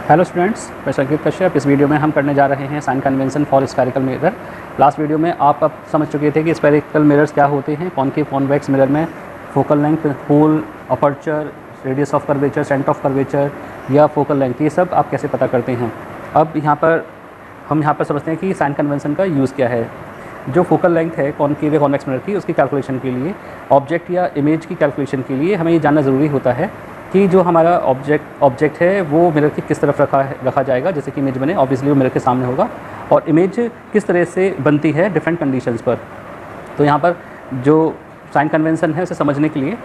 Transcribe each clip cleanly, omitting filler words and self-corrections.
Hello students, मैं संकेत कश्यप। इस वीडियो में हम करने जा रहे हैं sign convention for spherical mirror. Last video में आप अब समझ चुके थे कि स्फेरिकल मिरर्स क्या होते हैं। कॉनकेव कॉन्वेक्स मिरर में focal length, hole, aperture, radius of curvature, centre of curvature या फोकल लेंथ, ये सब आप कैसे पता करते हैं। अब हम यहाँ पर समझते हैं कि साइन कन्वेंशन का यूज़ क्या है। जो फोकल लेंथ है कॉनकेव या कॉन्वेक्स मिरर की, उसकी कैलकुलेशन के लिए, ऑब्जेक्ट या इमेज की कैलकुलेशन के लिए हमें ये जानना ज़रूरी होता है कि जो हमारा ऑब्जेक्ट है वो मिरर की किस तरफ रखा जाएगा। जैसे कि इमेज बने, ऑब्वियसली वो मिरर के सामने होगा, और इमेज किस तरह से बनती है डिफरेंट कंडीशंस पर। तो यहाँ पर जो साइन कन्वेंशन है उसे समझने के लिए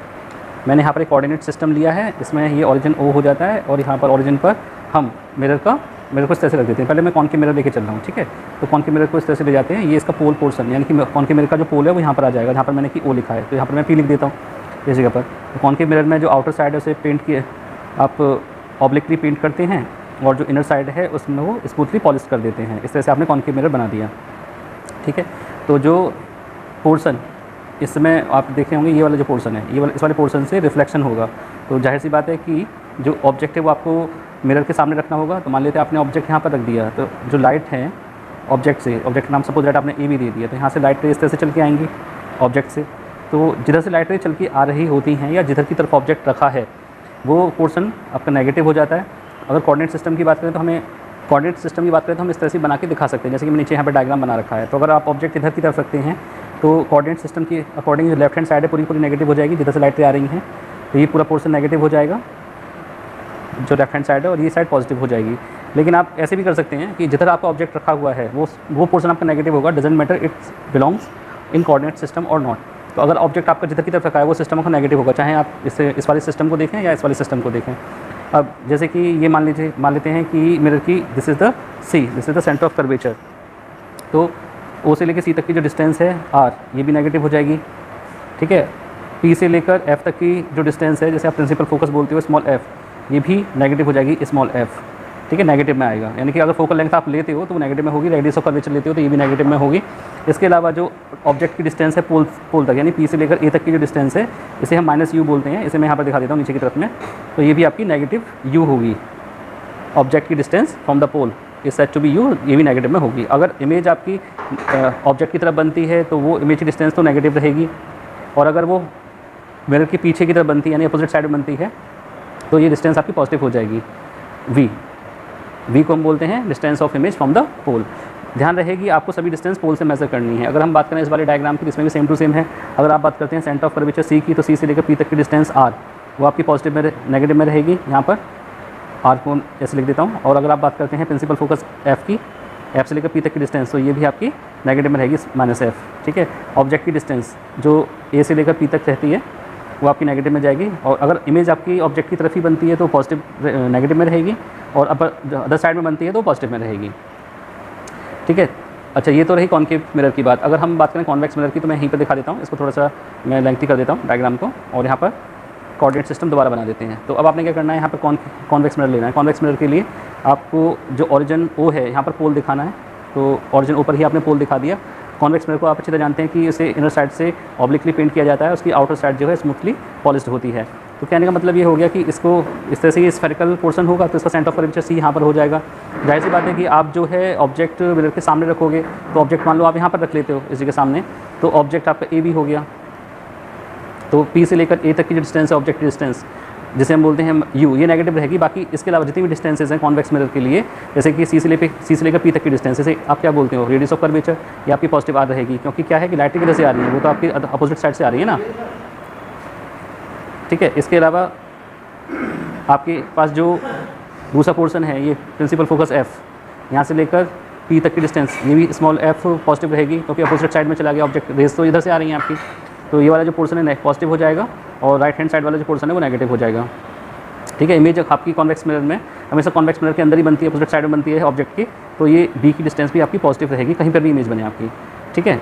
मैंने यहाँ पर एक कोऑर्डिनेट सिस्टम लिया है। इसमें ये ओरिजिन ओ हो जाता है और यहाँ पर ओरिजिन पर हम मिरर को इस तरह से रख देते हैं। पहले मैं कॉनकेव मिरर लेके चल रहा हूँ, ठीक है। तो कॉनकेव मिरर को इस तरह से ले जाते हैं। ये इसका पोल पोर्शन, यानी कि कॉनकेव मिरर का जो पोल है वो यहाँ पर आ जाएगा, जहाँ पर मैंने कि ओ लिखा है। तो यहाँ पर मैं पी लिख देता हूँ इस जगह पर। तो कॉनकेव मिरर में जो आउटर साइड है उसे पेंट किए आप ऑब्लिकली पेंट करते हैं, और जो इनर साइड है उसमें वो स्मूथली पॉलिश कर देते हैं। इस तरह से आपने कॉनकेव मिरर बना दिया, ठीक है। तो जो पोर्शन इसमें आप देखे होंगे, ये वाला जो पोर्शन है, इस वाले पोर्शन से रिफ्लेक्शन होगा। तो जाहिर सी बात है कि जो ऑब्जेक्ट है वो आपको मिरर के सामने रखना होगा। तो मान लेते हैं आपने ऑब्जेक्ट यहाँ पर रख दिया, तो जो लाइट है ऑब्जेक्ट नाम सपोज लाइट आपने ए भी दे दिया, तो यहाँ से लाइट रे इस तरह से चल के आएंगी ऑब्जेक्ट से। तो जिधर से लाइट रे चल के आ रही होती हैं या जिधर की तरफ ऑब्जेक्ट रखा है वो पोर्शन आपका नेगेटिव हो जाता है। अगर कोऑर्डिनेट सिस्टम की बात करें तो हम इस तरह से बना के दिखा सकते हैं। जैसे कि मैंने नीचे यहाँ पर डायग्राम बना रखा है। तो अगर आप ऑब्जेक्ट इधर की तरफ रखते हैं तो कोऑर्डिनेट सिस्टम की अकॉर्डिंग जो लेफ्ट हैंड साइड है पूरी नेगेटिव हो जाएगी, जिधर से लाइट रे आ रही हैं। तो ये पूरा पोर्शन नेगेटिव हो जाएगा जो लेफ्ट हैंड साइड है, और ये साइड पॉजिटिव हो जाएगी। लेकिन आप ऐसे भी कर सकते हैं कि जिधर आपका ऑब्जेक्ट रखा हुआ है वो पोर्शन आपका नेगेटिव होगा, doesn't matter it's belongs in coordinate system और नॉट। तो अगर ऑब्जेक्ट आपका जिधर की तरफ रखा है वो सिस्टम का नेगेटिव होगा, चाहे आप इस वाले सिस्टम को देखें या इस वाले सिस्टम को देखें। अब जैसे कि ये मान लेते हैं कि मिरर की this is the centre of curvature. तो ओ से लेकर सी तक की जो डिस्टेंस है आर, ये भी नेगेटिव हो जाएगी, ठीक है। पी से लेकर एफ तक की जो डिस्टेंस है, जैसे आप प्रिंसिपल फोकस बोलते हो स्मॉल एफ, ये भी नेगेटिव हो जाएगी स्मॉल एफ, ठीक है, नेगेटिव में आएगा। यानी कि अगर फोकल लेंथ आप लेते हो तो वो नेगेटिव में होगी, रेडियस ऑफ कर्वेचर लेते हो तो ये भी नेगेटिव में होगी। इसके अलावा जो ऑब्जेक्ट की डिस्टेंस है पोल तक, यानी पी से लेकर ए तक की जो डिस्टेंस है, इसे हम माइनस यू बोलते हैं। इसे मैं यहाँ पर दिखा देता हूँ नीचे की तरफ में। तो ये भी आपकी नेगेटिव यू होगी। ऑब्जेक्ट की distance from the pole is said to be u, ये भी नेगेटिव में होगी। अगर इमेज आपकी ऑब्जेक्ट की तरफ बनती है तो वो इमेज की डिस्टेंस तो नेगेटिव रहेगी, और अगर वो मिरर के पीछे की तरफ बनती है यानी अपोजिट साइड में बनती है तो ये डिस्टेंस आपकी पॉजिटिव हो जाएगी। वी को हम बोलते हैं distance of image from the pole. ध्यान रहेगी आपको सभी डिस्टेंस पोल से मेजर करनी है। अगर हम बात करें इस वाले डायग्राम की, इसमें भी सेम टू सेम है। अगर आप बात करते हैं सेंटर ऑफ कर्वेचर सी की, तो सी से लेकर पी तक की डिस्टेंस आर, वो आपकी पॉजिटिव में नेगेटिव में रहेगी। यहाँ पर आर को ऐसे लिख देता हूँ। और अगर आप बात करते हैं प्रिंसिपल फोकस एफ की, एफ से लेकर पी तक की डिस्टेंस, तो ये भी आपकी नेगेटिव में रहेगी माइनस एफ, ठीक है। ऑब्जेक्ट की डिस्टेंस जो ए से लेकर पी तक रहती है वो आपकी नेगेटिव में जाएगी, और अगर इमेज आपकी ऑब्जेक्ट की तरफ ही बनती है तो पॉजिटिव नेगेटिव में रहेगी, और अदर साइड में बनती है तो पॉजिटिव में रहेगी, ठीक है। अच्छा, ये तो रही कॉनकेव मिरर की बात। अगर हम बात करें कॉन्वेक्स मिरर की, तो मैं यहीं पर दिखा देता हूँ। इसको थोड़ा सा मैं लेंथी कर देता हूँ डायग्राम को, और यहाँ पर कोऑर्डिनेट सिस्टम दोबारा बना देते हैं। तो अब आपने क्या करना है, यहाँ पर कॉन्वेक्स मिरर लेना है। कॉन्वेक्स मिरर के लिए आपको जो ओरिजिन ओ है यहाँ पर पोल दिखाना है। तो ओरिजिन ओ पर ही आपने पोल दिखा दिया। कॉन्वेक्स मिरर को आप अच्छी तरह जानते हैं कि इसे इनर साइड से ऑब्लिकली पेंट किया जाता है, उसकी आउटर साइड जो है स्मूथली पॉलिश्ड होती है। तो कहने का मतलब ये हो गया कि इसको इस तरह से ये स्फेरिकल पोर्शन होगा, तो इसका सेंटर ऑफ कर्वेचर सी यहाँ पर हो जाएगा। जाहिर सी बात है कि आप जो है ऑब्जेक्ट मिरर के सामने रखोगे, तो ऑब्जेक्ट मान लो आप यहाँ पर रख लेते हो इसी के सामने, तो ऑब्जेक्ट आपका ए भी हो गया। तो पी से लेकर ए तक की जो डिस्टेंस है ऑब्जेक्ट की डिस्टेंस, जिसे हम बोलते हैं यू, ये नेगेटिव रहेगी। बाकी इसके अलावा जितनी भी डिस्टेंसेज हैं कॉन्वेक्स मिरर के लिए, जैसे कि सी से लेकर पी तक की डिस्टेंस, जैसे आप क्या बोलते हो रेडियस ऑफ कर्वेचर, ये आपकी पॉजिटिव आ रहेगी, क्योंकि क्या है कि लाइट की वजह से आ रही है, वो तो आपकी अपोजिट साइड से आ रही है ना, ठीक है। इसके अलावा आपके पास जो दूसरा पोर्शन है, ये प्रिंसिपल फोकस एफ, यहाँ से लेकर पी तक की डिस्टेंस, ये भी स्मॉल एफ पॉजिटिव रहेगी, क्योंकि अपोजिट साइड में चला गया ऑब्जेक्ट, रेज तो इधर से आ रही है आपकी। तो ये वाला जो पोर्शन है पॉजिटिव हो जाएगा, और राइट हैंड साइड वाला जो पोर्शन है वो नेगेटिव हो जाएगा, ठीक है। इमेज आपकी कॉन्वेक्स मिरर में हमेशा कॉन्वेक्स मिरर के अंदर ही बनती है, अपोजिट साइड में बनती है ऑब्जेक्ट की। तो ये बी की डिस्टेंस भी आपकी पॉजिटिव रहेगी, कहीं पर भी इमेज बने आपकी, ठीक है।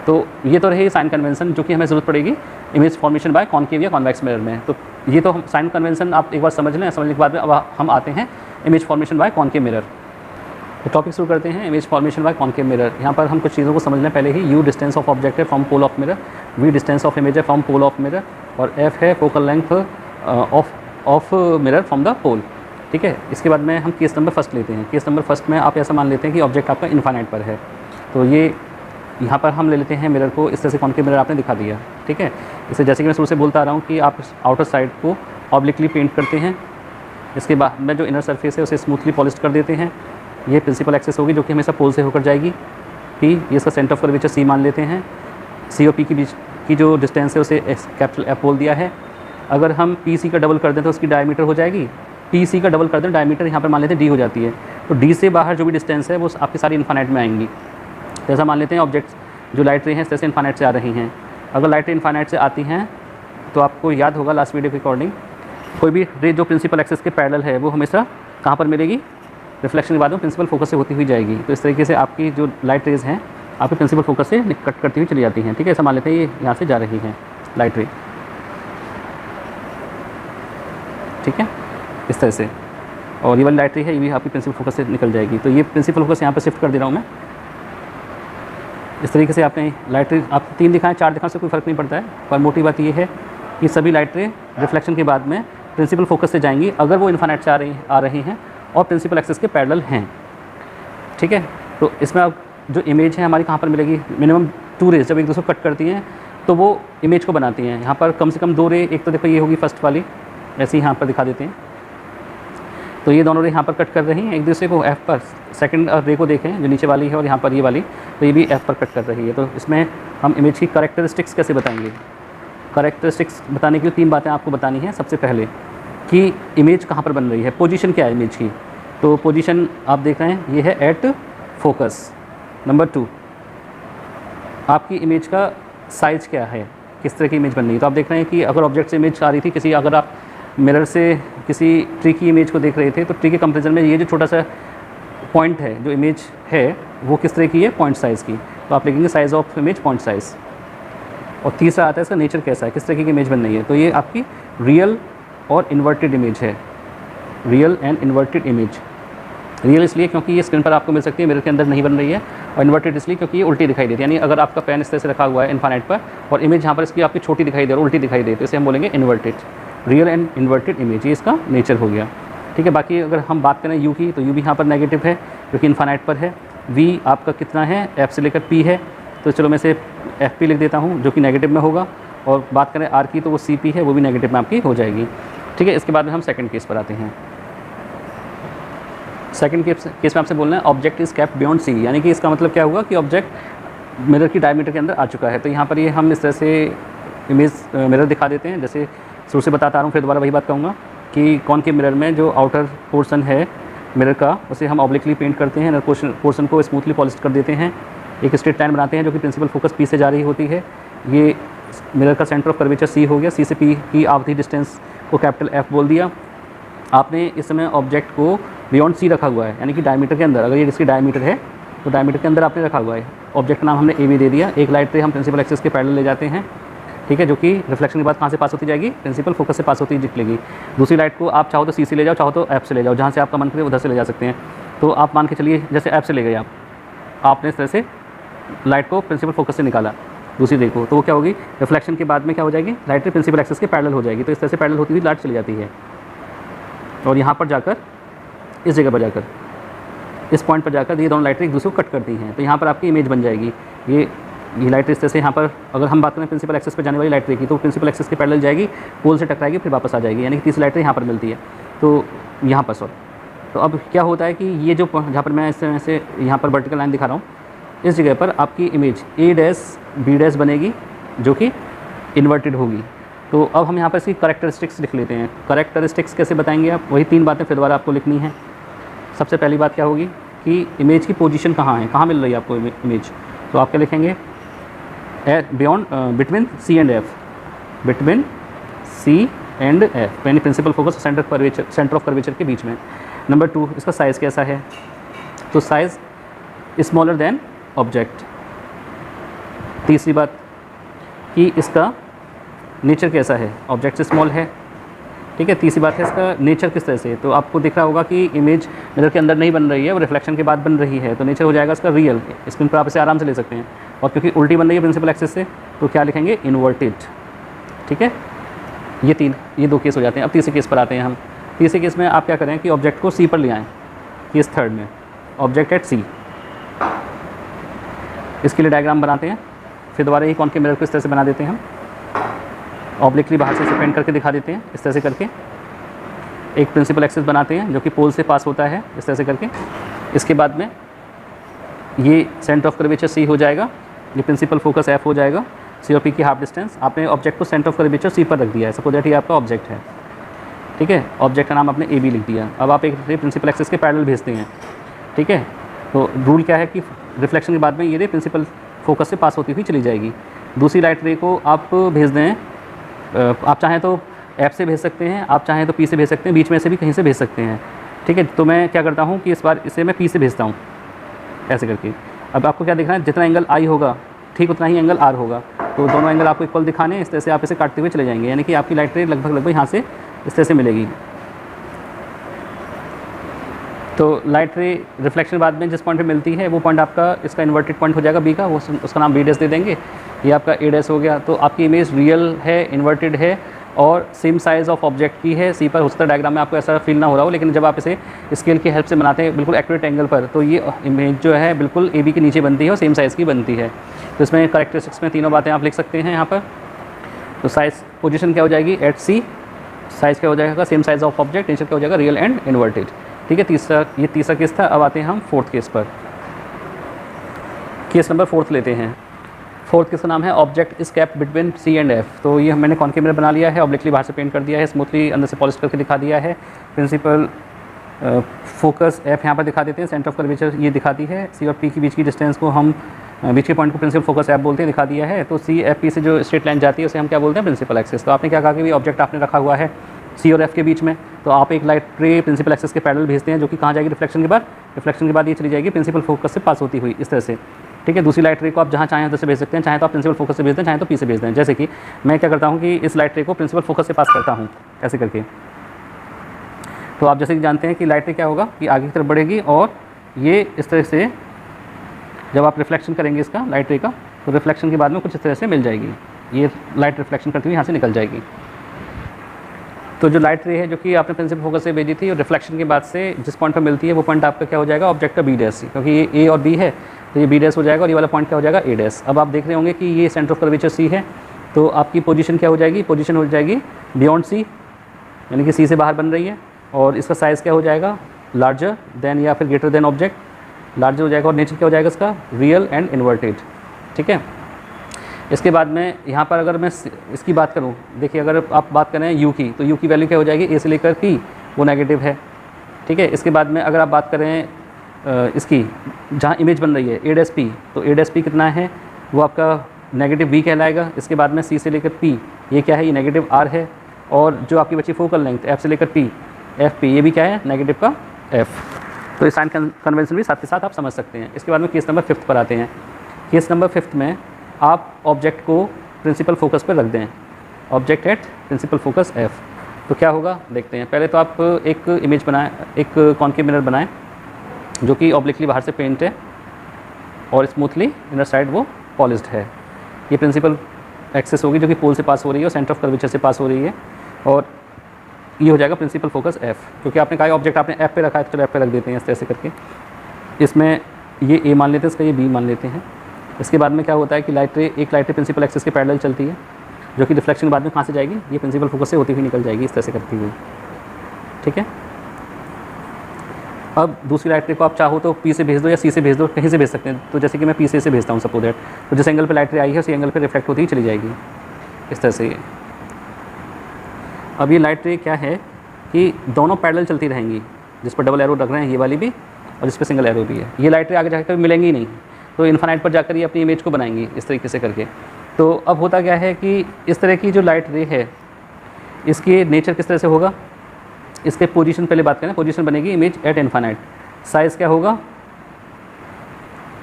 तो ये तो रही साइन कन्वेंशन जो कि हमें ज़रूरत पड़ेगी इमेज फॉर्मेशन बाय कॉनकेव या कॉन्वेक्स मिरर में। तो ये तो हम साइन कन्वेंशन आप एक बार समझ लें। समझने के बाद में अब हम आते हैं image formation by concave mirror. तो टॉपिक शुरू करते हैं image formation by concave mirror. यहाँ पर हम कुछ चीज़ों को समझ लें पहले ही। यू डिस्टेंस ऑफ ऑब्जेक्ट है from pole of mirror, V distance of image है फ्रॉम पोल ऑफ मिरर, और एफ है focal length of mirror from the pole, ठीक है। इसके बाद में हम केस नंबर फर्स्ट लेते हैं। केस नंबर फर्स्ट में आप ऐसा मान लेते हैं कि ऑब्जेक्ट आपका इनफाइनाइट पर है। तो ये यहाँ पर हम ले लेते हैं मिरर को, इस तरह से कॉनकेव मिरर आपने दिखा दिया, ठीक है। इसे जैसे कि मैं शुरू से बोलता आ रहा हूँ कि आप आउटर साइड को ऑब्लिकली पेंट करते हैं, इसके बाद में जो इनर सरफेस है उसे स्मूथली पॉलिश कर देते हैं। ये प्रिंसिपल एक्सेस होगी जो कि हमेशा पोल से होकर जाएगी। पी, ये इसका सेंटर ऑफ कर्वेचर सी मान लेते हैं। सी और पी के बीच की जो डिस्टेंस है उसे कैपिटल एफ बोल दिया है। अगर हम पी सी का डबल कर दें तो उसकी डायमीटर हो जाएगी। टी सी का डबल कर दें, डायमीटर यहाँ पर मान लेते हैं डी हो जाती है। तो डी से बाहर जो भी डिस्टेंस है वो आपकी सारी इन्फाइनाइट में आएंगी। जैसा मान लेते हैं ऑब्जेक्ट जो लाइट रे हैं इस तरह से इन्फाइनाइट से आ रही हैं। अगर लाइट रे इन्फाइनाइट से आती हैं तो आपको याद होगा लास्ट वीडियो के अकॉर्डिंग, कोई भी रे जो प्रिंसिपल एक्सेस के पैरेलल है वो हमेशा कहाँ पर मिलेगी, रिफ्लेक्शन के बाद में प्रिंसिपल फोकस से होती हुई जाएगी। तो इस तरीके से आपकी जो लाइट रेज हैं आपके प्रिंसिपल फोकस से कट करती हुई चली जाती हैं, ठीक है। ऐसा मान लेते हैं ये यहाँ से जा रही हैं लाइट रे, ठीक है, इस तरह से। और ये वाली लाइट रे है, ये भी आपकी प्रिंसिपल फोकस से निकल जाएगी। तो ये प्रिंसिपल फोकस यहाँ पर शिफ्ट कर दे रहा हूँ मैं। इस तरीके से आपने लाइट रे आप 3 दिखाएं 4 दिखाएं से कोई फ़र्क नहीं पड़ता है, पर मोटी बात ये है कि सभी लाइट रे रिफ्लेक्शन के बाद में प्रिंसिपल फोकस से जाएंगी अगर वो इन्फाइनाइट से आ रही हैं और प्रिंसिपल एक्सेस के पैरेलल हैं, ठीक है। तो इसमें अब जो इमेज है हमारी कहाँ पर मिलेगी, मिनिमम 2 रेज जब एक दूसरे को कट करती हैं तो वो इमेज को बनाती हैं। यहाँ पर कम से कम 2 रे, एक तो देखो ये होगी फर्स्ट वाली, ऐसे ही यहाँ पर दिखा देते हैं। तो ये दोनों रे यहाँ पर कट कर रही हैं एक दूसरे को एफ पर। सेकंड रे को देखें जो नीचे वाली है और यहाँ पर ये वाली, तो ये भी एफ पर कट कर रही है। तो इसमें हम इमेज की करेक्टरिस्टिक्स कैसे बताएंगे। करेक्टरिस्टिक्स बताने के लिए 3 बातें आपको बतानी है। सबसे पहले कि इमेज कहाँ पर बन रही है, पोजीशन क्या है इमेज की। तो पोजीशन आप देख रहे हैं ये है एट फोकस। नंबर 2, आपकी इमेज का साइज़ क्या है, किस तरह की इमेज बन रही है। तो आप देख रहे हैं कि अगर ऑब्जेक्ट से इमेज आ रही थी किसी, अगर आप मिरर से किसी ट्री की इमेज को देख रहे थे तो ट्री के कंपेरिजन में ये जो छोटा सा पॉइंट है जो इमेज है वो किस तरह की है, पॉइंट साइज़ की। तो आप लिखेंगे size of image point size. और तीसरा आता है इसका नेचर कैसा है, किस तरह की इमेज बन रही है। तो ये आपकी रियल और इन्वर्टेड इमेज है, real and inverted image. Real इसलिए क्योंकि ये स्क्रीन पर आपको मिल सकती है, मिरर के अंदर नहीं बन रही है। और इन्वर्टेड इसलिए क्योंकि ये उल्टी दिखाई देती है, यानी अगर आपका पेन इस तरह से रखा हुआ है इन्फाइनाइट पर और इमेज यहाँ पर इसकी आपकी छोटी दिखाई दे और उल्टी दिखाई दे, तो इसे हम बोलेंगे inverted, real and inverted image. ये इसका नेचर हो गया, ठीक है। बाकी अगर हम बात करें यू की, तो यू भी यहाँ पर नेगेटिव है क्योंकि इन्फाइनाइट पर है। वी आपका कितना है, एफ से लेकर पी है, तो चलो मैं इसे एफ पी लिख देता हूँ जो कि नेगेटिव में होगा। और बात करें आर की तो वो सी पी है, वो भी नेगेटिव में आपकी हो जाएगी, ठीक है। इसके बाद में हम सेकंड केस पर आते हैं। सेकंड केस में आपसे बोलना है object is kept beyond C, यानी कि इसका मतलब क्या हुआ कि ऑब्जेक्ट मिरर की डायमीटर के अंदर आ चुका है। तो यहाँ पर ये हम इस तरह से इमेज मिरर दिखा देते हैं। जैसे शुरू से बताता रहा हूँ, फिर दोबारा वही बात कहूँगा कि कॉनकेव मिरर में जो आउटर पोर्शन है मिरर का उसे हम ऑब्लिकली पेंट करते हैं, इनर पोर्शन को स्मूथली पॉलिश कर देते हैं, एक स्ट्रेट लाइन बनाते हैं जो कि प्रिंसिपल फोकस पी से जा रही होती है। ये मिरर का सेंटर ऑफ कर्वेचर सी हो गया, सी से पी की आधी डिस्टेंस को कैपिटल एफ बोल दिया। आपने इस समय ऑब्जेक्ट को बियॉन्ड सी रखा हुआ है, यानी कि डायमीटर के अंदर, अगर ये इसकी डायमीटर है तो डायमीटर के अंदर आपने रखा हुआ है। ऑब्जेक्ट का नाम हमने ए बी दे दिया। एक लाइट रे हम प्रिंसिपल एक्सेस के पैरेलल ले जाते हैं, ठीक है, जो कि रिफ्लेक्शन के बाद कहाँ से पास होती जाएगी, प्रिंसिपल फोकस से पास होती निकलेगी। दूसरी लाइट को आप चाहो तो सी से ले जाओ, चाहो तो एफ से ले जाओ, जहाँ से आपका मन करे उधर से ले जा सकते हैं। तो आप मान के चलिए जैसे एफ से ले गए आपने इस तरह से लाइट को प्रिंसिपल फोकस से निकाला दूसरी रे को, तो वो क्या होगी, रिफ्लेक्शन के बाद में क्या हो जाएगी, लाइट रे प्रिंसिपल एक्सेस के पैरेलल हो जाएगी। तो इस तरह से पैरेलल होती हुई लाइट चली जाती है और यहाँ पर जाकर इस जगह पर जाकर इस पॉइंट पर जाकर ये दोनों लाइटें एक दूसरे को कट करती हैं। तो यहाँ पर आपकी इमेज बन जाएगी। ये लाइट इस तरह से यहाँ पर, अगर हम बात करें प्रिंसिपल एक्सेस पर जाने वाली लाइट रे की, तो प्रिंसिपल एक्सेस के पैरेलल जाएगी, पोल से टकराएगी, फिर वापस आ जाएगी, यानी कि तीसरी लाइट रे यहाँ पर मिलती है। तो यहाँ पर तो अब क्या होता है कि ये जो जहाँ पर मैं इस तरह से यहाँ पर वर्टिकल लाइन दिखा रहा हूँ, इस जगह पर आपकी image A dash B dash बनेगी जो कि इन्वर्टेड होगी। तो अब हम यहाँ पर इसकी करेक्टरिस्टिक्स लिख लेते हैं। करेक्टरिस्टिक्स कैसे बताएंगे आप, वही 3 बातें फिर दोबारा आपको लिखनी है। सबसे पहली बात क्या होगी कि इमेज की पोजीशन कहाँ है, कहाँ मिल रही है आपको इमेज। तो आप क्या लिखेंगे, beyond between C and F, between C and F, यानी principal focus centre of curvature के बीच में। नंबर 2, इसका साइज़ कैसा है, तो साइज़ स्मॉलर देन ऑब्जेक्ट। तीसरी बात कि इसका नेचर कैसा है, ऑब्जेक्ट से स्मॉल है, ठीक है। तीसरी बात है इसका नेचर किस तरह से, तो आपको दिख रहा होगा कि इमेज मिरर के अंदर नहीं बन रही है, वो रिफ्लेक्शन के बाद बन रही है, तो नेचर हो जाएगा इसका रियल। स्क्रीन पर आप इसे आराम से ले सकते हैं। और क्योंकि उल्टी बन रही है प्रिंसिपल एक्सेस से, तो क्या लिखेंगे, इन्वर्टेड, ठीक है। ये 2 केस हो जाते हैं। अब तीसरे केस पर आते हैं हम। तीसरे केस में आप क्या करें कि ऑब्जेक्ट को सी पर ले आएँ, केस थर्ड में ऑब्जेक्ट एट सी। इसके लिए डायग्राम बनाते हैं, फिर दोबारा एक कॉनकेव मिरर को इस तरह से बना देते हैं हम, ऑब्लिकली बाहर से पेंट करके दिखा देते हैं इस तरह से करके। एक प्रिंसिपल एक्सिस बनाते हैं जो कि पोल से पास होता है इस तरह से करके। इसके बाद में ये सेंटर ऑफ कर्वेचर सी हो जाएगा, ये प्रिंसिपल फोकस एफ हो जाएगा, सी और पी की हाफ डिस्टेंस। आपने ऑब्जेक्ट को सेंटर ऑफ कर्वेचर सी पर रख दिया है, सपोज दैट ये आपका ऑब्जेक्ट है, ठीक है। ऑब्जेक्ट का नाम आपने ए बी लिख दिया। अब आप एक प्रिंसिपल एक्सिस के पैरेलल भेजते हैं, ठीक है। तो रूल क्या है कि रिफ्लेक्शन के बाद में ये रे प्रिंसिपल फोकस से पास होती हुई चली जाएगी। दूसरी लाइट रे को आप भेज दें, आप चाहें तो एफ से भेज सकते हैं, आप चाहें तो पी से भेज सकते हैं, बीच में से भी कहीं से भेज सकते हैं, ठीक है। तो मैं क्या करता हूँ कि इस बार इसे मैं पी से भेजता हूँ ऐसे करके। अब आपको क्या दिखना है, जितना एंगल आई होगा ठीक उतना ही एंगल आर होगा, तो दोनों एंगल आपको इक्वल दिखाने, इस तरह से आप इसे काटते हुए चले जाएंगे, यानी कि आपकी लाइट रे लगभग यहाँ से इस तरह से मिलेगी। तो लाइट रे रिफ्लेक्शन बाद में जिस पॉइंट पे मिलती है वो पॉइंट आपका इसका इन्वर्टेड पॉइंट हो जाएगा बी का, वो उसका नाम बी डैश दे देंगे, ये आपका ए डैश हो गया। तो आपकी इमेज रियल है, इन्वर्टेड है और सेम साइज़ ऑफ ऑब्जेक्ट की है सी पर। हो सकता है डायग्राम में आपको ऐसा फील ना हो रहा हो, लेकिन जब आप इसे स्केल की हेल्प से बनाते हैं बिल्कुल एक्यूरेट एंगल पर, तो ये इमेज जो है बिल्कुल ए बी के नीचे बनती है और सेम साइज़ की बनती है। तो इसमें करेक्टरिस्टिक्स में तीनों बातें आप लिख सकते हैं यहाँ पर। तो साइज़ पोजीशन क्या हो जाएगी एट सी, साइज़ क्या हो जाएगा same size of object, nature क्या हो जाएगा रियल एंड इन्वर्टेड, ठीक है। ये तीसरा केस था। अब आते हैं हम फोर्थ केस पर। केस नंबर फोर्थ लेते हैं। फोर्थ केस का नाम है object is kept between C and F. तो ये मैंने कॉनकेव मिरर बना लिया है, ऑब्लिकली बाहर से पेंट कर दिया है, स्मूथली अंदर से पॉलिश करके दिखा दिया है। प्रिंसिपल फोकस एफ यहाँ पर दिखा देते हैं, सेंटर ऑफ कर्वेचर ये दिखाती है, सी और पी के बीच की डिस्टेंस को हम बीच के पॉइंट को प्रिंसिपल फोकस एफ बोलते हैं, दिखा दिया है। तो सी एफ पी से जो स्ट्रेट लाइन जाती है उसे हम क्या बोलते हैं प्रिंसिपल एक्सिस। तो आपने क्या कहा कि ऑब्जेक्ट आपने रखा हुआ है सी और एफ के बीच में, तो आप एक लाइट रे प्रिंसिपल एक्सिस के पैरेलल भेजते हैं जो कि कहाँ जाएगी रिफ्लेक्शन के बाद, रिफ्लेक्शन के बाद ये चली जाएगी प्रिंसिपल फोकस से पास होती हुई इस तरह से, ठीक है। दूसरी लाइट रे को आप जहाँ चाहें उधर से भेज सकते हैं, चाहे तो आप प्रिंसिपल फोकस से भेज दें, चाहे तो पी से भेज दें। जैसे कि मैं क्या करता हूँ कि इस लाइट रे को प्रिंसिपल फोकस से पास करता हूँ ऐसे करके। तो आप जैसे कि जानते हैं कि लाइट रे क्या होगा कि आगे की तरफ बढ़ेगी और ये इस तरह से जब आप रिफ्लेक्शन करेंगे इसका लाइट रे का, तो रिफ्लेक्शन के बाद में कुछ इस तरह से मिल जाएगी, ये लाइट रिफ्लेक्शन करती हुई यहाँ से निकल जाएगी। तो जो लाइट रे है जो कि आपने प्रिंसिपल फोकस से भेजी थी और रिफ्लेक्शन के बाद से जिस पॉइंट पर मिलती है वो पॉइंट आपका क्या हो जाएगा ऑब्जेक्ट का बी डैश, क्योंकि ये ए और बी है तो ये बी डैश हो जाएगा और ये वाला पॉइंट क्या हो जाएगा ए डैश। अब आप देख रहे होंगे कि ये सेंटर ऑफ कर्वेचर सी है, तो आपकी पोजीशन क्या हो जाएगी, पोजीशन हो जाएगी बियॉन्ड सी, यानी कि सी से बाहर बन रही है, और इसका साइज़ क्या हो जाएगा लार्जर देन या फिर ग्रेटर देन ऑब्जेक्ट, लार्जर हो जाएगा, और नेचर क्या हो जाएगा इसका रियल एंड इन्वर्टेड, ठीक है। इसके बाद में यहाँ पर अगर मैं इसकी बात करूँ, देखिए अगर आप बात करें यू की, तो यू की वैल्यू क्या हो जाएगी ए से लेकर पी, वो नेगेटिव है, ठीक है। इसके बाद में अगर आप बात करें इसकी जहाँ इमेज बन रही है ए डैश पी, तो ए डैश पी कितना है वो आपका नेगेटिव वी कहलाएगा। इसके बाद में सी से लेकर पी ये क्या है, ये नेगेटिव आर है, और जो आपकी बची फोकल लेंथ एफ से लेकर पी एफ पी ये भी क्या है नेगेटिव का एफ। तो इस साइन कन्वेंशन भी साथ के साथ आप समझ सकते हैं। इसके बाद में केस नंबर 5 पर आते हैं। केस नंबर 5 में आप ऑब्जेक्ट को प्रिंसिपल फोकस पर रख दें, object at principal focus F, तो क्या होगा देखते हैं। पहले तो आप एक इमेज बनाएं, एक कॉनकेव मिरर बनाएं जो कि ऑब्लिकली बाहर से पेंट है और स्मूथली इनर साइड वो पॉलिश्ड है। ये प्रिंसिपल एक्सिस होगी जो कि पोल से पास हो रही है और सेंटर ऑफ कर्वेचर से पास हो रही है, और ये हो जाएगा प्रिंसिपल फोकस एफ। क्योंकि आपने कहा ऑब्जेक्ट आपने एफ पे रखा है तो चलो एफ पे रख देते हैं इस तरह से करके। इसमें ये ए मान लेते हैं, इसका ये बी मान लेते हैं। इसके बाद में क्या होता है कि एक लाइट रे प्रिंसिपल एक्सिस के पैरेलल चलती है जो कि रिफ्लेक्शन के बाद में कहाँ से जाएगी, ये प्रिंसिपल फोकस से होती हुई निकल जाएगी इस तरह से करती हुई, ठीक है। अब दूसरी लाइट रे को आप चाहो तो पी से भेज दो या सी से भेज दो, कहीं से भेज सकते हैं। तो जैसे कि मैं पी से भेजता हूँ सपोज दैट, तो जिस एंगल पे लाइट रे आई है उसी एंगल पे रिफ्लेक्ट होती ही चली जाएगी इस तरह से। अब ये लाइट रे क्या है कि दोनों पैरेलल चलती रहेंगी, जिस पर डबल एरो रख रहे हैं ये वाली भी और जिस पर सिंगल एरो भी है। ये लाइट रे आगे जाकर मिलेंगी नहीं, तो इन्फिनाइट पर जाकर ये अपनी इमेज को बनाएंगी इस तरीके से करके। तो अब होता क्या है कि इस तरह की जो लाइट रे है इसकी नेचर किस तरह से होगा, इसके पोजीशन पहले बात करें। पोजीशन बनेगी इमेज एट इन्फिनाइट, साइज़ क्या होगा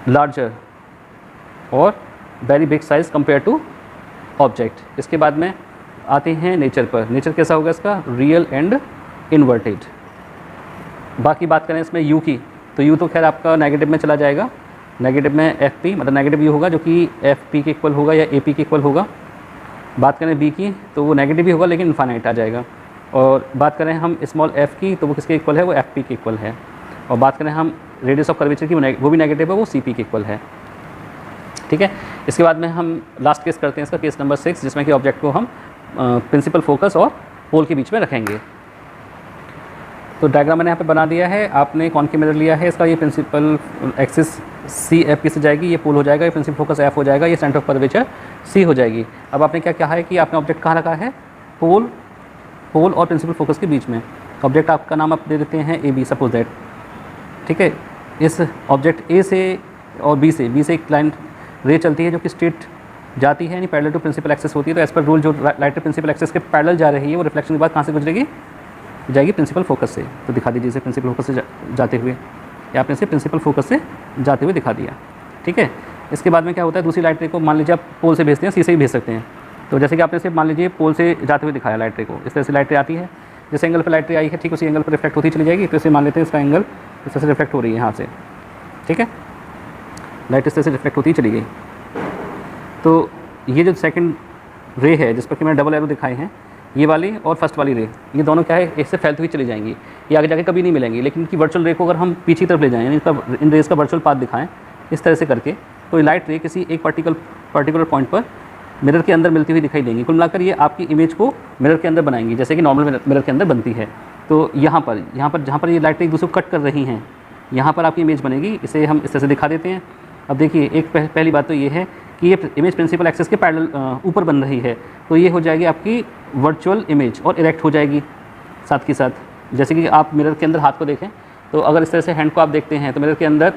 लार्जर और very big size compare to object. इसके बाद में आते हैं नेचर पर। नेचर कैसा होगा इसका रियल एंड इन्वर्टेड। बाकी बात करें इसमें यू की, तो यू तो खैर आपका नेगेटिव में चला जाएगा, नेगेटिव में एफ पी मतलब नेगेटिव यू होगा जो कि एफ पी के इक्वल होगा या ए पी के इक्वल होगा। बात करें बी की तो वो नेगेटिव ही होगा लेकिन इन्फिनाइट आ जाएगा। और बात करें हम स्मॉल f की तो वो किसके इक्वल है, वो fp के इक्वल है। और बात करें हम रेडियस ऑफ कर्वेचर की, वो भी नेगेटिव है, वो cp के इक्वल है। ठीक है, इसके बाद में हम लास्ट केस करते हैं इसका, केस नंबर 6, जिसमें कि ऑब्जेक्ट को हम प्रिंसिपल फोकस और पोल के बीच में रखेंगे। तो डायग्राम मैंने यहाँ पे बना दिया है। आपने कॉनकेव मिरर लिया है, इसका ये प्रिंसिपल एक्सिस सी एफ से जाएगी, ये पोल हो जाएगा, ये प्रिंसिपल फोकस एफ हो जाएगा, ये सेंटर ऑफ कर्वेचर सी हो जाएगी। अब आपने क्या कहा है कि आपने ऑब्जेक्ट कहाँ रखा है, पोल और प्रिंसिपल फोकस के बीच में। ऑब्जेक्ट आपका नाम आप दे देते हैं ए बी, सपोज दैट। ठीक है, इस ऑब्जेक्ट ए से और बी से एक लाइन रे चलती है जो कि स्ट्रेट जाती है, यानी पैरेलल टू प्रिंसिपल एक्सिस होती है। तो एज पर रूल जो लाइट प्रिंसिपल एक्सिस के पैरेलल जा रही है, वो रिफ्लेक्शन के बाद कहाँ से गुजरेगी, जाएगी प्रिंसिपल फोकस से। तो दिखा दीजिए इसे प्रिंसिपल फोकस से जाते हुए, या आपने इसे प्रिंसिपल फोकस से जाते हुए दिखा दिया। ठीक है, इसके बाद में क्या होता है, दूसरी लाइट रे को मान लीजिए आप पोल से भेजते हैं, सी से ही भेज सकते हैं। तो जैसे कि आपने इसे मान लीजिए पोल से जाते हुए दिखाया लाइट रे को, इस तरह से लाइट रे आती है, जिस एंगल पर लाइट रे आई है ठीक उसी एंगल पर रिफ्लेक्ट होती चली जाएगी। तो इसे मान लेते हैं इसका एंगल इस तरह से रिफ्लेक्ट हो रही है यहाँ से। ठीक है, लाइट इस तरह से रिफ्लेक्ट होती चली गई। तो ये जो सेकंड रे है जिस पर कि मैंने डबल एरो दिखाए हैं, ये वाली और फर्स्ट वाली रे, ये दोनों क्या है, इससे फैलती हुई चली जाएंगी, ये आगे जाके कभी नहीं मिलेंगी। लेकिन इनकी वर्चुअल रे को अगर हम पीछे की तरफ ले जाएं, यानी इन रेस का वर्चुअल पाथ दिखाएं इस तरह से करके, तो ये लाइट रे किसी एक पर्टिकुलर पॉइंट पर मिरर के अंदर मिलती हुई दिखाई देंगी। कुल मिलाकर ये आपकी इमेज को मिरर के अंदर बनाएंगी, जैसे कि नॉर्मल मिरर के अंदर बनती है। तो यहाँ पर जहाँ पर ये लाइट रे एक दूसरे को कट कर रही हैं, यहाँ पर आपकी इमेज बनेगी। इसे हम इस तरह से दिखा देते हैं। अब देखिए, एक पहली बात तो ये है कि ये इमेज प्रिंसिपल एक्सिस के पैरेलल ऊपर बन रही है, तो ये हो जाएगी आपकी वर्चुअल इमेज और इरेक्ट हो जाएगी साथ के साथ। जैसे कि आप मिरर के अंदर हाथ को देखें, तो अगर इस तरह से हैंड को आप देखते हैं, तो मिरर के अंदर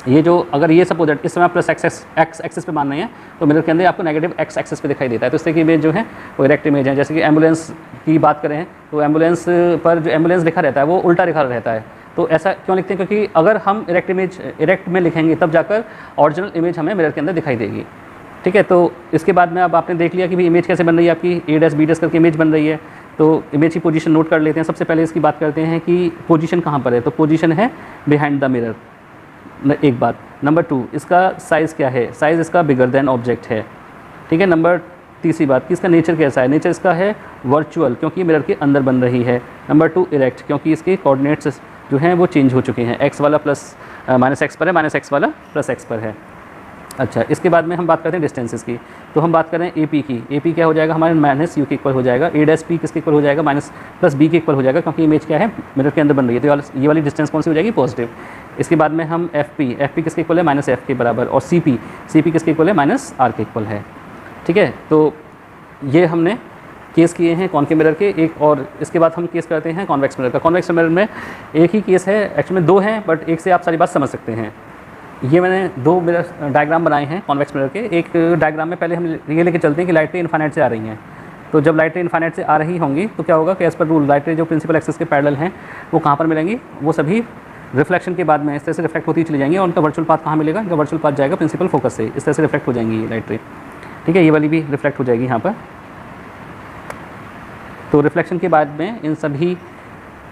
ये जो, अगर ये सपोज इस समय प्लस एक्स एक्सिस पे मान रहे हैं, तो मिरर के अंदर आपको नेगेटिव एक्स एक्सिस पे दिखाई देता है। तो इस तरह की इमेज जो है वो इरेक्ट इमेज है। जैसे कि एम्बुलेंस की बात करें, तो एम्बुलेंस पर जो एम्बुलेंस लिखा रहता है वो उल्टा लिखा रहता है। तो ऐसा क्यों लिखते हैं, क्योंकि अगर हम इरेक्ट में लिखेंगे तब जाकर ओरिजिनल इमेज हमें मिरर के अंदर दिखाई देगी। ठीक है, तो इसके बाद में अब आपने देख लिया कि भाई इमेज कैसे बन रही है, आपकी ए डैश बी डैश करके इमेज बन रही है। तो इमेज की पोजीशन नोट कर लेते हैं। सबसे पहले इसकी बात करते हैं कि पोजीशन कहाँ पर है। तो पोजीशन है बिहाइंड द मिरर, एक बात। नंबर 2, इसका साइज़ क्या है, साइज़ इसका बिगर देन ऑब्जेक्ट है। ठीक है, नंबर तीसरी बात कि इसका नेचर कैसा है, नेचर इसका है वर्चुअल, क्योंकि ये मिरर के अंदर बन रही है। नंबर 2, इरेक्ट, क्योंकि इसके कोऑर्डिनेट्स जो हैं वो चेंज हो चुके हैं, एक्स वाला प्लस माइनस एक्स पर है, माइनस एक्स वाला प्लस एक्स पर है। अच्छा, इसके बाद में हम बात करते हैं डिस्टेंसेस की। तो हम बात करें ए पी की, ए पी क्या हो जाएगा हमारे माइनस यू के इक्वल हो जाएगा। ए डैश पी किसके इक्वल हो जाएगा, माइनस प्लस बी के इक्वल हो जाएगा, क्योंकि इमेज क्या है मिरर के अंदर बन रही है। तो ये वाली डिस्टेंस कौन सी हो जाएगी, पॉजिटिव। इसके बाद में हम एफ पी किसके इक्वल है, माइनस एफ के बराबर। और सी पी किसके इक्वल है, माइनस आर के इक्वल है। ठीक है, तो ये हमने केस किए हैं कॉनकेव मिरर के एक। और इसके बाद हम केस करते हैं कॉन्वेक्स मिरर का। कॉन्वेक्स मिरर में एक ही केस है, एक्चुअली में 2 हैं, बट एक से आप सारी बात समझ सकते हैं। ये मैंने 2 मिरर डायग्राम बनाए हैं कॉन्वेक्स मिरर के। एक डायग्राम में पहले हम ये लेके चलते हैं कि लाइट रे इनफाइनाइट से आ रही हैं। तो जब लाइट रे इनफाइनाइट से आ रही होंगी तो क्या होगा कि एज पर रूल लाइट रे जो प्रिंसिपल एक्सिस के पैरेलल हैं वो कहाँ पर मिलेंगी, वो सभी रिफ्लेक्शन के बाद में इस तरह से रिफ्लेक्ट होती चली जाएंगी। और उनका वर्चुअल पाथ कहाँ मिलेगा, इनका वर्चुअल पाथ जाएगा प्रिंसिपल फोकस से, इस तरह से रिफ्लेक्ट हो जाएंगी ये लाइट रे। ठीक है, ये वाली भी रिफ्लेक्ट हो जाएगी यहाँ पर। तो रिफ्लेक्शन के बाद में इन सभी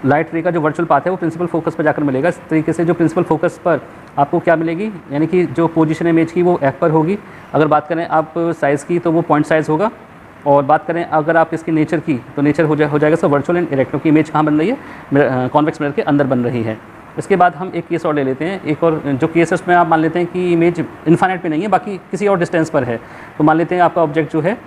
लाइट रे का जो वर्चुअल पाथ है वो प्रिंसिपल फोकस पर जाकर मिलेगा। इस तरीके से जो प्रिंसिपल फोकस पर आपको क्या मिलेगी, यानी कि जो पोजीशन है इमेज की वो एफ पर होगी। अगर बात करें आप साइज़ की तो वो पॉइंट साइज़ होगा। और बात करें अगर आप इसकी नेचर की, तो नेचर हो जाएगा इसका वर्चुअल एंड इरेक्ट, क्योंकि इमेज कहाँ बन रही है, कॉन्वेक्स मिरर के अंदर बन रही है। इसके बाद हम एक केस और ले लेते हैं। एक और जो केस है उसमें आप मान लेते हैं कि इमेज इनफाइनाइट पे नहीं है, बाकी किसी और डिस्टेंस पर है। तो मान लेते हैं आपका ऑब्जेक्ट जो है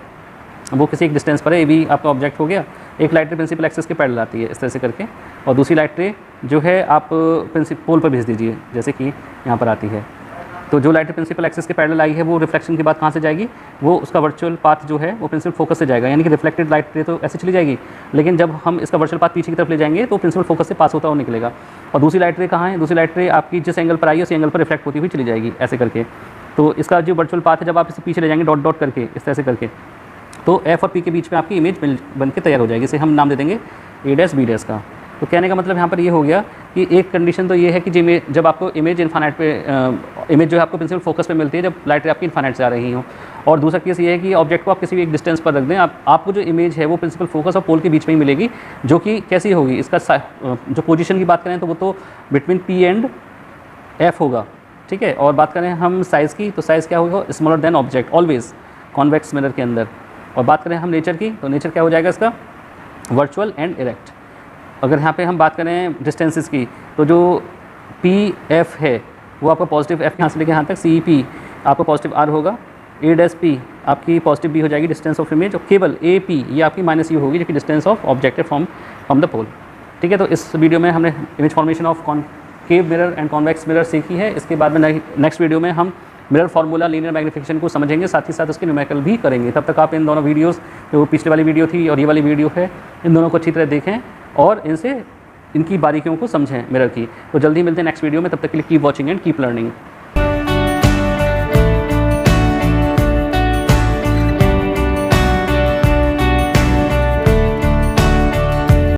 वो किसी एक डिस्टेंस पर है, ए बी आपका ऑब्जेक्ट हो गया। एक लाइट रे प्रिंसिपल एक्सिस के पैरेलल आती है इस तरह से करके, और दूसरी लाइट रे जो है आप पोल पर भेज दीजिए, जैसे कि यहाँ पर आती है। तो जो लाइट रे प्रिंसिपल एक्सिस के पैरेलल आई है वो रिफ्लेक्शन के बाद कहाँ से जाएगी, वो उसका वर्चुअल पाथ जो है वो प्रिंसिपल फोकस से जाएगा। यानी कि रिफ्लेक्टेड लाइट रे तो ऐसे चली जाएगी, लेकिन जब हम इसका वर्चुअल पाथ पीछे की तरफ ले जाएंगे तो प्रिंसिपल फोकस से पास होता हुआ निकलेगा। और दूसरी लाइट रे कहाँ है, दूसरी लाइट रे आपकी जिस एंगल पर आई है उस एंगल पर रिफ्लेक्ट होती हुई चली जाएगी ऐसे करके। तो इसका जो वर्चुअल पाथ है जब आप इसे पीछे ले जाएंगे डॉट डॉट करके इस तरह से करके, तो एफ और पी के बीच में आपकी इमेज बन के तैयार हो जाएगी। इसे हम नाम दे देंगे ए डैश बी डैश का। तो कहने का मतलब यहाँ पर ये हो गया कि एक कंडीशन तो ये है कि जब आपको इमेज इनफाइनाइट पे इमेज जो है आपको प्रिंसिपल फोकस पे मिलती है जब लाइट रे आपकी इनफाइनाइट से आ रही हो। और दूसरा केस ये है कि ऑब्जेक्ट को आप किसी भी एक डिस्टेंस पर रख दें, आपको जो इमेज है वो प्रिंसिपल फोकस और पोल के बीच में ही मिलेगी, जो कि कैसी होगी, इसका जो पोजीशन की बात करें तो वो तो बिटवीन पी एंड एफ होगा। ठीक है, और बात करें हम साइज़ की, तो साइज़ क्या होगा, smaller than object always convex mirror के अंदर। और बात करें हम नेचर की, तो नेचर क्या हो जाएगा इसका, वर्चुअल एंड इरेक्ट। अगर यहाँ पे हम बात करें डिस्टेंसेस की, तो जो पी एफ है वो आपका पॉजिटिव एफ यहाँ से लेके यहाँ तक, सी पी आपका पॉजिटिव आर होगा, ए डैश पी आपकी पॉजिटिव बी हो जाएगी डिस्टेंस ऑफ इमेज, और केवल ए पी ये आपकी माइनस यू होगी जो कि distance of object from the pole. ठीक है, तो इस वीडियो में हमने image formation of concave mirror and convex mirror सीखी है। इसके बाद में नेक्स्ट वीडियो में हम मिरर फार्मूला, लीनियर मैग्निफिकेशन को समझेंगे, साथ ही साथ उसके न्यूमेरिकल भी करेंगे। तब तक आप इन दोनों वीडियोस, जो पिछले वाली वीडियो थी और ये वाली वीडियो है, इन दोनों को अच्छी तरह देखें और इनकी बारीकियों को समझें मिरर की। तो जल्दी मिलते हैं नेक्स्ट वीडियो में, तब तक के लिए keep watching and keep learning.